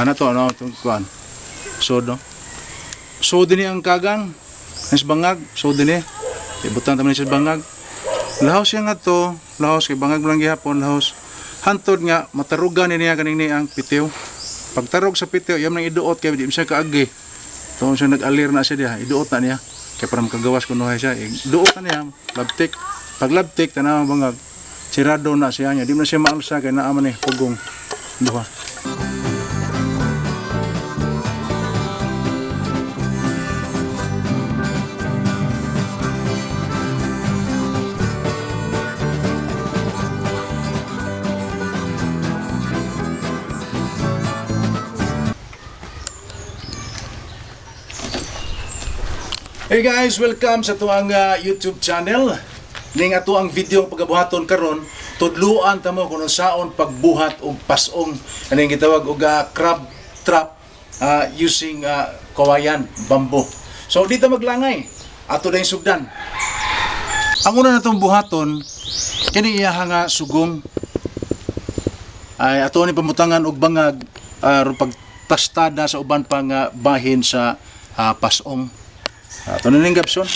Ano to, ano, itong kuhan. So, no? So, din ang kagang. Nas bangag. So, din ibutang taman sa bangag. Lahos siya nga to. Lahos, kay bangag lang gihapon. Lahos. Hantod nga, matarugan niya kaning ang pitiw. Pagtarog sa pitiw, yung nang iduot, kaya di siya kaagi. Ito siya nag-alir na siya diya. Iduot na niya. Kaya para makagawas kung nuhay siya. Iduot na niya. Labtik. Pag labtik, tanaw bangag. Sirado na siya niya. Di mo na siya maalsa, kaya naaman pugong. Duha. Hey guys, welcome sa tuang YouTube channel. Ning ato ang video pagabuhaton karon, tudluan ta mo kung saon pagbuhat og pasong kaning gitawag og crab trap using kawayan, bamboo. So dito maglangay ato dayong sugdan. Ang una natong buhaton kini iya nga sugong ay ato ni pamutangan og bangag pagtastada sa uban pang bahin sa pasong. Ito na ning gapson.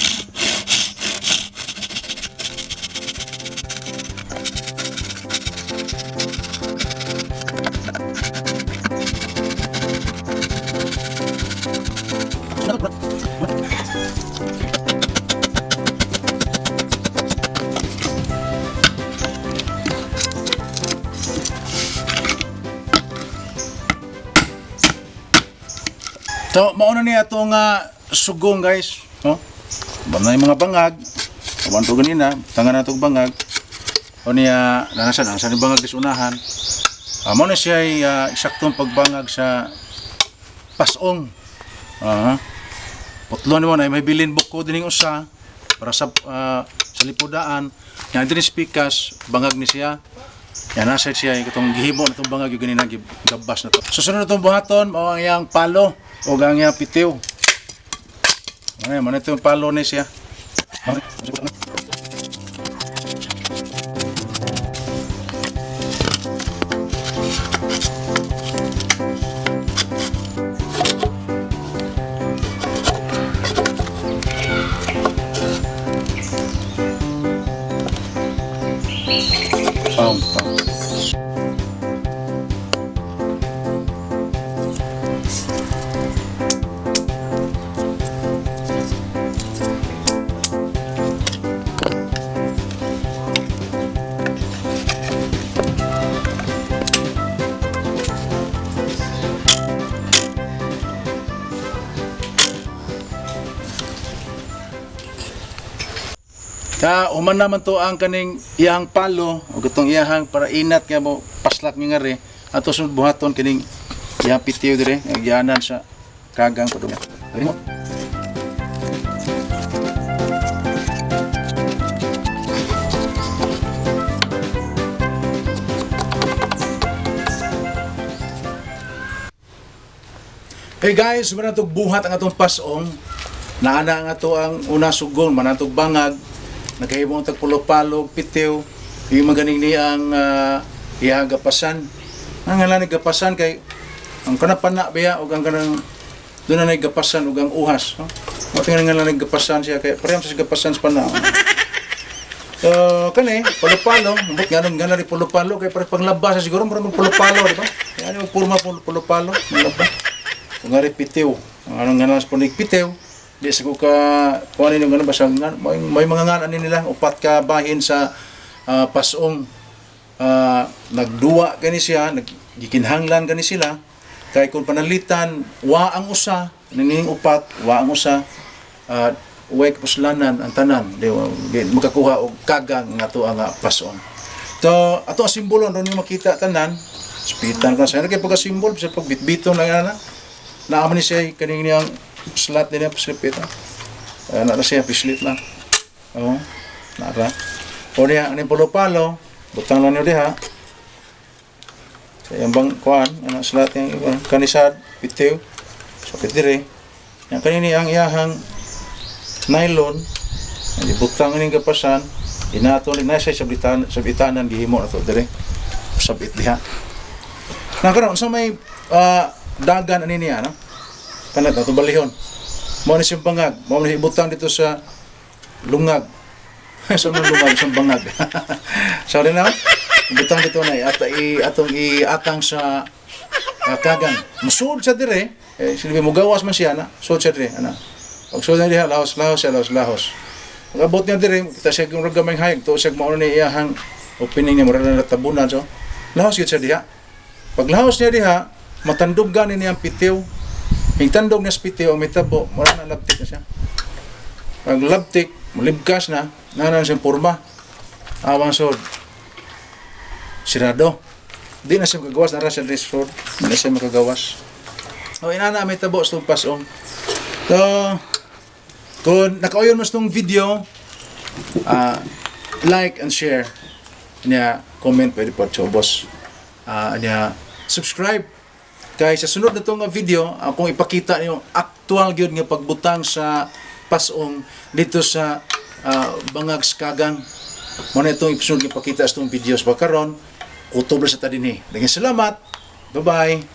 So, mauna niya itong sugong guys, no? Banay mga bangag, kabanto ganina, tangan na itong bangag. O niya, nanasan yung bangag is unahan. Mao na siya ay eksaktong pagbangag sa pasong. Putlon mo na, may bilin buko din yung usa, para sa lipudaan. Yan din pikas, bangag ni siya. Yan nasa siya, itong gihimo na itong bangag, yung ganina, gabas na ito. Susunod na itong buhaton, o ang iyang palo, o ang iyang pitiw. Ay, mana ito yung palo ni siya. Pam. Uman naman to ang kaning iyang palo o gatong iyahang para inat nga mo paslak nga ri ato sunod buhaton kining iyang pitiw dire agyanan sa kagang padung. Hey guys, manatog buhat ang atong pasong. Naana nga to ang una sugon manatog bangag. Nagkahibong tagpulo-palo, pitiw, yung maganing niya ang iyang gapasan. Ang nga gapasan kay ang kanapana biya o ang kanang doon na gapasan o ang uhas. Matingan nga gapasan siya kay pareham sa gapasan sa panahon. So, kani, pulo-palo, ambot nga nang rin pulo-palo kay parang panglabas siguro maraming pulo-palo, di ba? Yan yung purma pulo-palo, malaba. Kung nga rin pitiw, anong nga nang pitiw, di sa ko ka kuhanin yung gano'n basta may mga nganan nila upat ka bahin sa pasong nagduwa gani siya naggikinhanglan gani sila kay kung panalitan wa ang usa nining upat wa ang usa way puslanan ang tanan di makakuha og kagang nga to ang pasong to ato ang simbolo ron yung makita tanan spitan ka sa kay pagka simbol sa pagbitbito na naaman ni siya kaning niyang slat din yung paslipit. Nara siya, pislit lang. Oo, nara. O niya, ang pulo-palo, butang lang nyo diha. Sa yung bang kuhan, slat yung kanisad, pitiw. So, pitire. Yan kanini ang iyahang nylon, butang ng kapasan, inato na siya sa bitanan, gihimo na to, dire. Sabit diha. Nakaroon, sa may dagan ani niya, no? Kanat na balihon. Mao ni siyang bangag, mao ni ibutang dito sa lungag. Sa lungag siyang bangag. Sorry na. Ibutang dito na atong iatang sa kagang. Musud sa dire. Silbi mo gawas man siya na. Sud sa dire ana. Pag sud na diha lahos. Pag-abot niya dire, kita siya kung ragamay hayag to siya mao ni iyahang opening niya mura na tabunan so. Lahos gyud siya diha. Pag lahos niya diha, matandog gani niya ang pitiw. Hingtandog na sa pitiw ang mitabo, mura na labtik na siya. Pag labtik, malibkas na, nanan siyang porma. Awang sod. Sirado. Di na siya makagawas na siya resort. Di na siya makagawas. O inana may tabo sa itong pasong. So, kung nakauyon mo sa itong video, like and share. Niya, comment pwede po chobos. Niya, subscribe. Kaya sa sunod na itong video, akong ipakita niyo actual gyud nga pagbutang sa pasong dito sa Bangag Kagang. Muna itong episode nga ipakita sa itong videos. Bakaron, kutob sa tadini. Daghang salamat. Bye-bye.